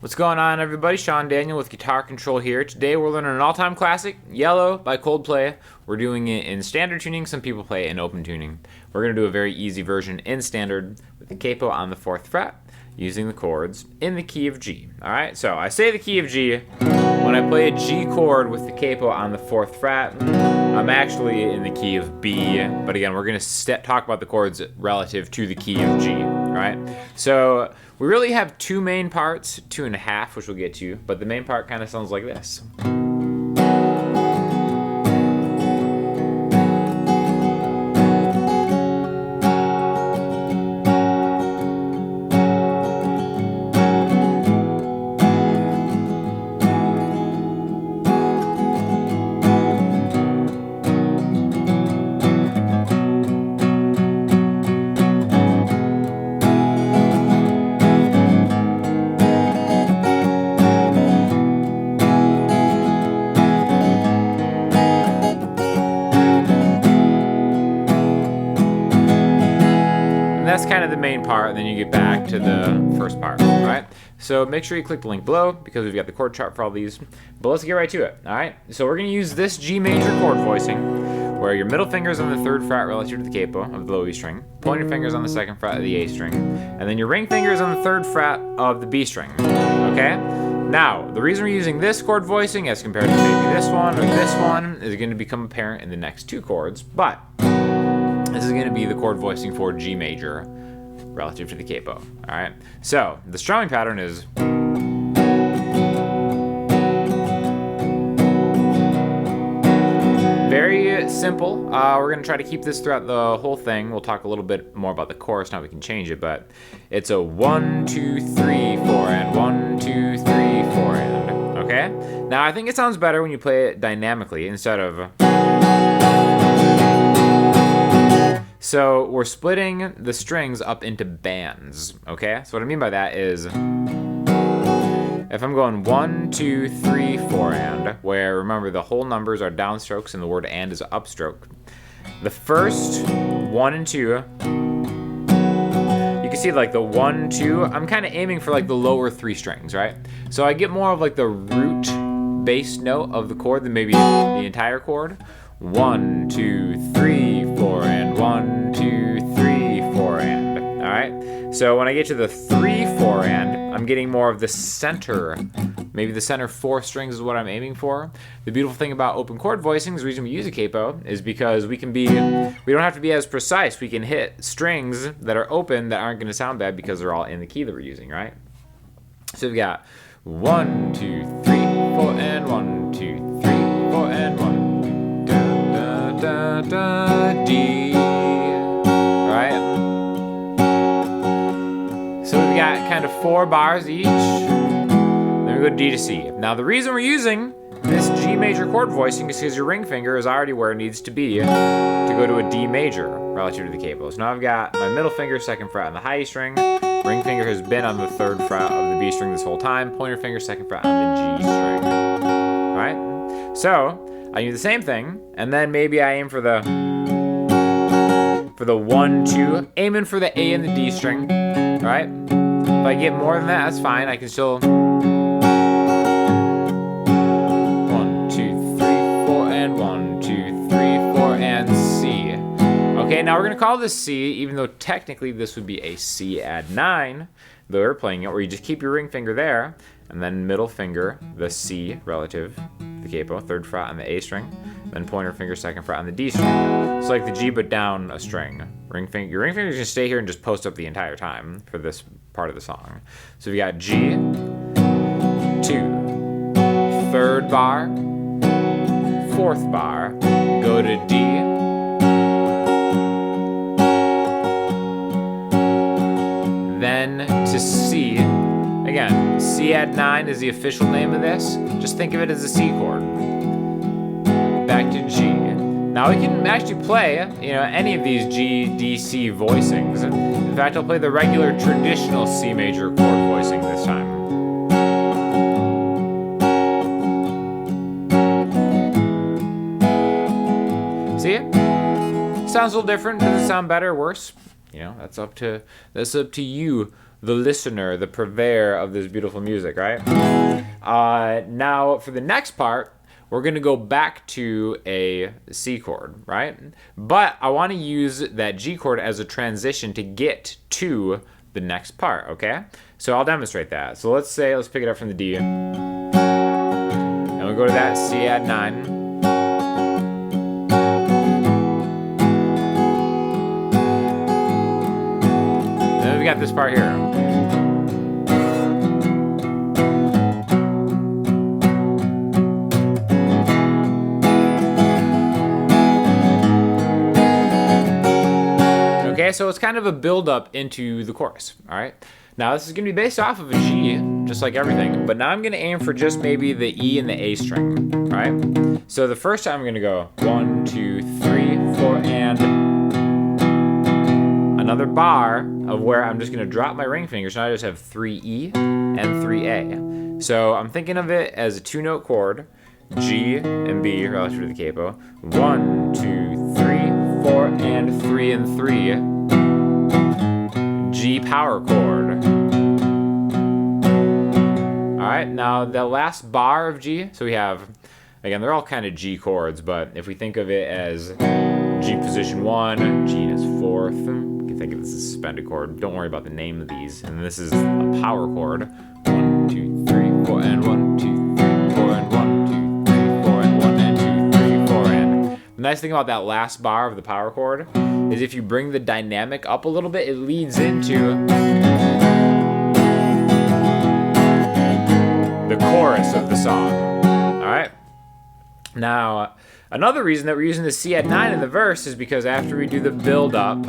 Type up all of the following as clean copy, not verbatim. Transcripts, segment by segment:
What's going on, everybody? Sean Daniel with Guitar Control here. Today we're learning an all-time classic, Yellow by Coldplay. We're doing it in standard tuning. Some people play it in open tuning. We're going to do a very easy version in standard with the capo on the 4th fret using the chords in the key of G. Alright, so I say the key of G. When I play a G chord with the capo on the 4th fret, I'm actually in the key of B. But again, we're going to talk about the chords relative to the key of G. Alright, so we really have two main parts, 2.5, which we'll get to, but the main part kind of sounds like this. That's kind of the main part, and then you get back to the first part, all right? So make sure you click the link below because we've got the chord chart for all these, but let's get right to it, all right? So we're gonna use this G major chord voicing where your middle finger's on the 3rd fret relative to the capo of the low E string, pointer finger's on the 2nd fret of the A string, and then your ring finger's on the 3rd fret of the B string, okay? Now, the reason we're using this chord voicing as compared to maybe this one or this one is gonna become apparent in the next two chords, but this is going to be the chord voicing for G major relative to the capo. All right. So the strumming pattern is very simple. We're going to try to keep this throughout the whole thing. We'll talk a little bit more about the chorus now. We can change it, but it's a 1, 2, 3, 4 and 1, 2, 3, 4 and. Okay. Now I think it sounds better when you play it dynamically instead of. So we're splitting the strings up into bands, okay? So what I mean by that is if I'm going 1, 2, 3, 4 and, where remember the whole numbers are downstrokes and the word and is upstroke. The first 1 and 2, you can see like the 1, 2, I'm kind of aiming for like the lower 3 strings, right? So I get more of like the root bass note of the chord than maybe the entire chord. 1, 2, 3, 4 and 1, 2, 3, 4 and. All right. So when I get to the 3, 4 and, I'm getting more of the center. Maybe the center 4 strings is what I'm aiming for. The beautiful thing about open chord voicing, the reason we use a capo, is because we don't have to be as precise. We can hit strings that are open that aren't going to sound bad because they're all in the key that we're using, right? So we've got 1, 2, 3, 4 and 1, 2, 3, 4 and 1. Da, da, D. Alright? So we've got kind of 4 bars each. Then we go D to C. Now the reason we're using this G major chord voicing is because your ring finger is already where it needs to be to go to a D major relative to the capo. So now I've got my middle finger 2nd fret on the high E string. Ring finger has been on the 3rd fret of the B string this whole time. Pointer finger 2nd fret on the G string. Alright? So I do the same thing, and then maybe I aim for the 1, 2, aiming for the A and the D string, right? If I get more than that, that's fine. I can still 1, 2, 3, 4 and 1, 2, 3, 4 and C. Okay, now we're gonna call this C, even though technically this would be a C add 9, though we're playing it, where you just keep your ring finger there, and then middle finger, the C relative, the capo, 3rd fret on the A string, then pointer finger 2nd fret on the D string. It's like the G but down a string. Your ring finger is gonna stay here and just post up the entire time for this part of the song. So we got G, 2, 3rd bar, 4th bar, go to D, then to C. Again, C add 9 is the official name of this. Just think of it as a C chord. Back to G. Now we can actually play, any of these G, D, C voicings. In fact, I'll play the regular traditional C major chord voicing this time. See it? Sounds a little different. Does it sound better or worse? That's up to you, the listener, the purveyor of this beautiful music, right? Now, for the next part, we're going to go back to a C chord, right? But I want to use that G chord as a transition to get to the next part, okay? So I'll demonstrate that. So let's pick it up from the D. And we'll go to that C add 9. And then we got this part here. Okay, so it's kind of a build-up into the chorus, all right? Now, this is going to be based off of a G, just like everything, but now I'm going to aim for just maybe the E and the A string, all right? So the first time I'm going to go 1, 2, 3, 4, and another bar of where I'm just going to drop my ring finger, so now I just have 3E and 3A. So I'm thinking of it as a 2-note chord, G and B relative to the capo. 1, 2, 3, 4, and 3 and 3. G power chord. Alright, now the last bar of G, so we have, again, they're all kind of G chords, but if we think of it as G position 1, G is 4th, you can think of this as a suspended chord. Don't worry about the name of these. And this is a power chord. 1, 2, 3, 4, and 1, 2, 3, 4, and 1, 2, 3, 4, and 1, and 2, 3, 4, and. The nice thing about that last bar of the power chord is if you bring the dynamic up a little bit, it leads into the chorus of the song. All right. Now, another reason that we're using the C add 9 in the verse is because after we do the build-up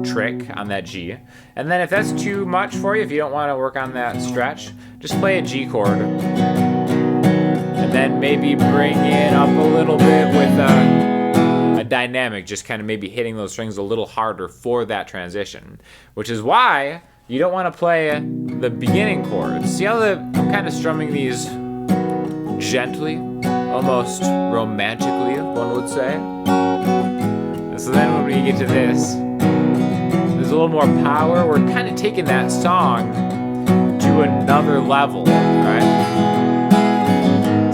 trick on that G, and then if that's too much for you, if you don't want to work on that stretch, just play a G chord, and then maybe bring it up a little bit with a dynamic, just kind of maybe hitting those strings a little harder for that transition, which is why you don't want to play the beginning chords. See how I'm kind of strumming these gently, almost romantically, one would say. So then when we get to this, there's a little more power. We're kind of taking that song to another level, right?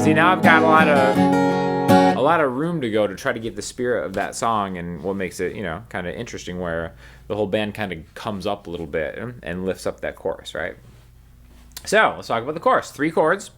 See, now I've got a lot of room to go to try to get the spirit of that song, and what makes it, kind of interesting, where the whole band kind of comes up a little bit and lifts up that chorus, right? So let's talk about the chorus. 3 chords.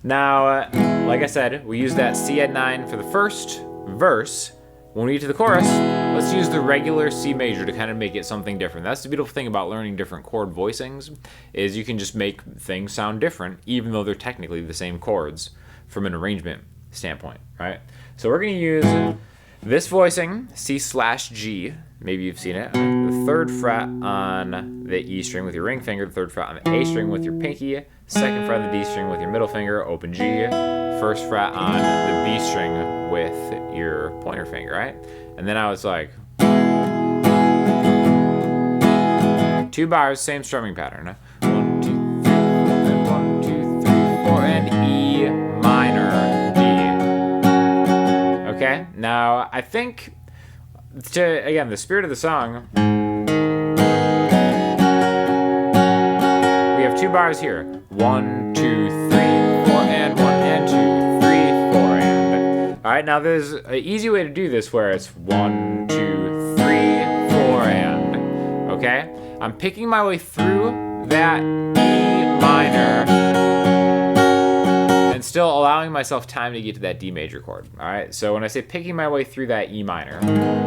Now, like I said, we use that C add 9 for the first verse. When we get to the chorus, let's use the regular C major to kind of make it something different. That's the beautiful thing about learning different chord voicings, is you can just make things sound different, even though they're technically the same chords from an arrangement standpoint, right? So we're going to use this voicing, C/G, maybe you've seen it, the 3rd fret on the E string with your ring finger, the 3rd fret on the A string with your pinky, 2nd fret on the D string with your middle finger, open G, 1st fret on the B string with your pointer finger, right? And then I was like, 2 bars, same strumming pattern. 1, 2, 3, and 1, 2, 3, 4, and E minor, D. Okay, now I think, again, the spirit of the song, we have 2 bars here. 1, 2, 3, 4, and 1, and 2, 3, 4, and. All right, now there's an easy way to do this where it's 1, 2, 3, 4, and. Okay, I'm picking my way through that E minor and still allowing myself time to get to that D major chord. All right, so when I say picking my way through that E minor,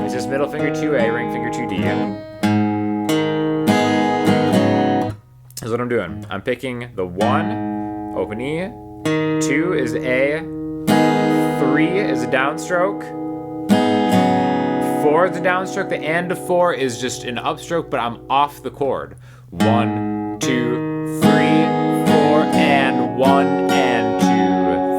it's just middle finger 2A, ring finger 2D. That's what I'm doing. I'm picking the 1, open E, 2 is A, 3 is a downstroke, 4 is a downstroke. The and of 4 is just an upstroke, but I'm off the chord. 1, 2, 3, 4, and 1, and 2,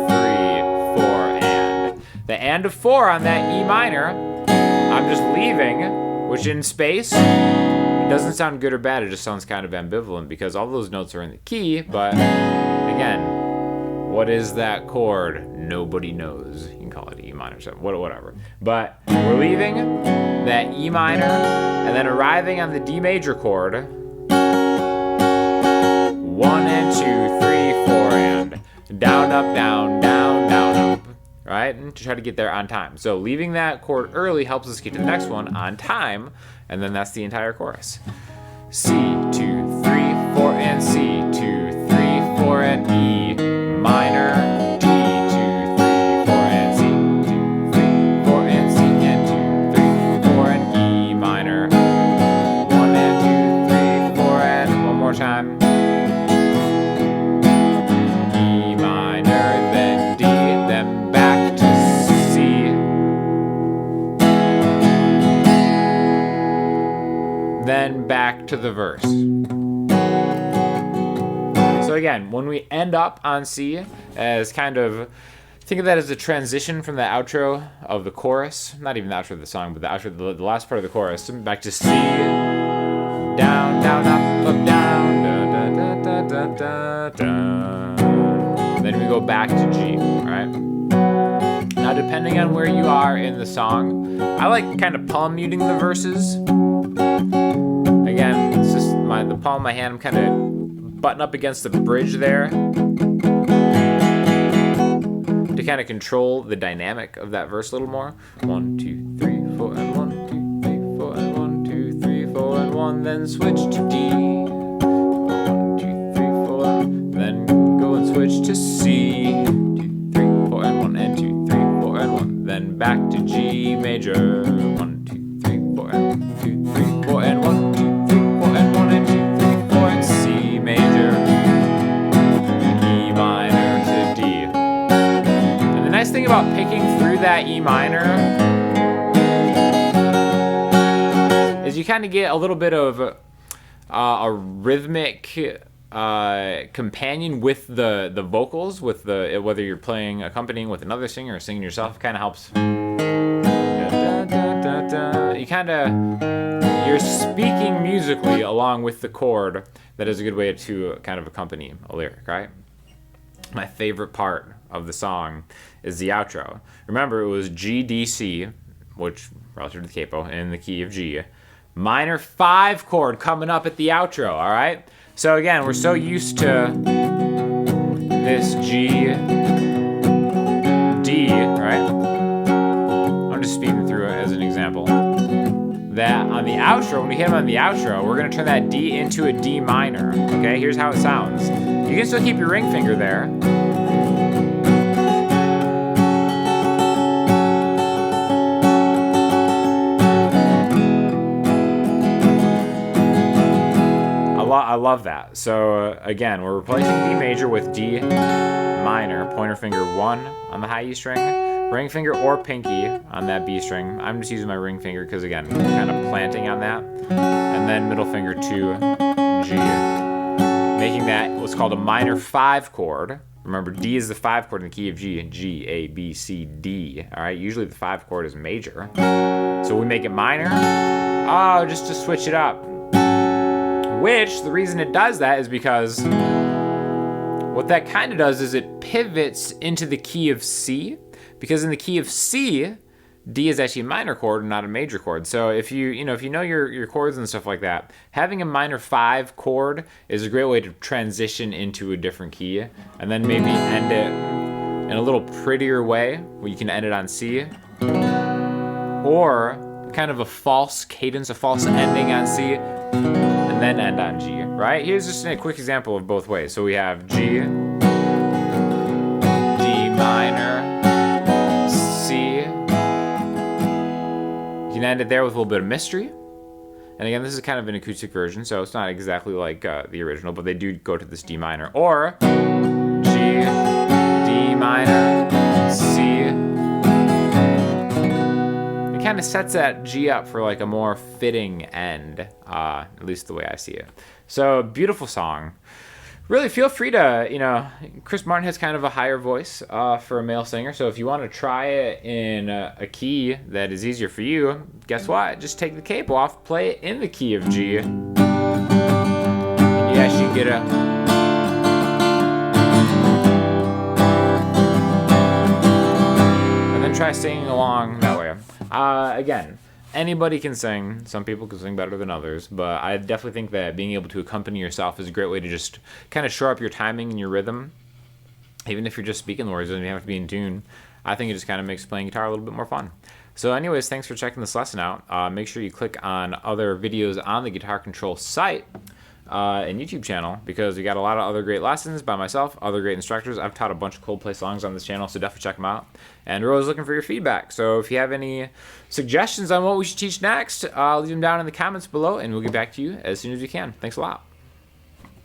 3, 4, and. The and of 4 on that E minor, I'm just leaving, which in space, it doesn't sound good or bad, it just sounds kind of ambivalent because all those notes are in the key, but again, what is that chord? Nobody knows. You can call it E minor, so whatever. But we're leaving that E minor and then arriving on the D major chord 1 and 2, 3, 4, and down, up, down, down, down, up. Right? And to try to get there on time. So leaving that chord early helps us get to the next one on time, and then that's the entire chorus. C, 2, 3, 4, and C, 2, 3, 4, and E minor, D, 2, 3, 4, and C, 2, 3, 4, and C, and 2, 3, 4, and E minor, 1 and 2, 3, 4, and one more time. E minor, then D, then back to C. Then back to the verse. So again, when we end up on C, as kind of, think of that as a transition from the outro of the chorus, not even the outro of the song, but the outro, the last part of the chorus, back to C, down, down, up, down, da, da, da, da, da, da. Then we go back to G, right? Now, depending on where you are in the song, I like kind of palm muting the verses. Again, it's just the palm of my hand, I'm kind of button up against the bridge there to kind of control the dynamic of that verse a little more. 1, 2, 3, 4, and 1, 2, 3, 4, and 1, 2, 3, 4, and 1, then switch to D. 1, 2, 3, 4, then go and switch to C. 2, 3, 4, and 1, and 2, 3, 4, and 1, then back to G major. 1, 2, 3, 4, and 1, 2, 3, 4, and 1, 2, 3, 4, and 1, and 2, 3, 4, and C major. E minor to D. And the nice thing about picking through that E minor is you kind of get a little bit of a rhythmic companion with the vocals, with the whether you're playing accompanying with another singer or singing yourself. Kind of helps. You kind of, you're speaking musically along with the chord. That is a good way to kind of accompany a lyric, right? My favorite part of the song is the outro. Remember, it was G, D, C, which relative to the capo, in the key of G. Minor 5 chord coming up at the outro, all right? So again, we're so used to this G, D, right? I'm just speeding through it as an example. That on the outro, when we hit them on the outro, we're gonna turn that D into a D minor, okay? Here's how it sounds. You can still keep your ring finger there. I love that. So again, we're replacing D major with D minor, pointer finger 1 on the high E string, ring finger or pinky on that B string. I'm just using my ring finger because again, I'm kind of planting on that. And then middle finger to G, making that what's called a minor 5 chord. Remember, D is the 5 chord in the key of G, and G, A, B, C, D. All right, usually the 5 chord is major. So we make it minor, just to switch it up. Which, the reason it does that is because what that kind of does is it pivots into the key of C, because in the key of C, D is actually a minor chord and not a major chord. So if you know your chords and stuff like that, having a minor 5 chord is a great way to transition into a different key, and then maybe end it in a little prettier way where you can end it on C, or kind of a false cadence, a false ending on C, and then end on G, right? Here's just a quick example of both ways. So we have G, D minor, C. You can end it there with a little bit of mystery. And again, this is kind of an acoustic version, so it's not exactly like the original, but they do go to this D minor. Or G, D minor, C. Kind of sets that G up for like a more fitting end, at least the way I see it. So beautiful song. Really feel free to, Chris Martin has kind of a higher voice for a male singer. So if you want to try it in a key that is easier for you, guess what? Just take the capo off, play it in the key of G. And you actually get and then try singing along that way. Again, anybody can sing. Some people can sing better than others, but I definitely think that being able to accompany yourself is a great way to just kind of shore up your timing and your rhythm. Even if you're just speaking the words, it doesn't have to be in tune. I think it just kind of makes playing guitar a little bit more fun. So anyways, thanks for checking this lesson out. Make sure you click on other videos on the Guitar Control site and YouTube channel, because we got a lot of other great lessons by myself, other great instructors. I've taught a bunch of Coldplay songs on this channel, so definitely check them out. And we're always looking for your feedback. So if you have any suggestions on what we should teach next, leave them down in the comments below, and we'll get back to you as soon as we can. Thanks a lot.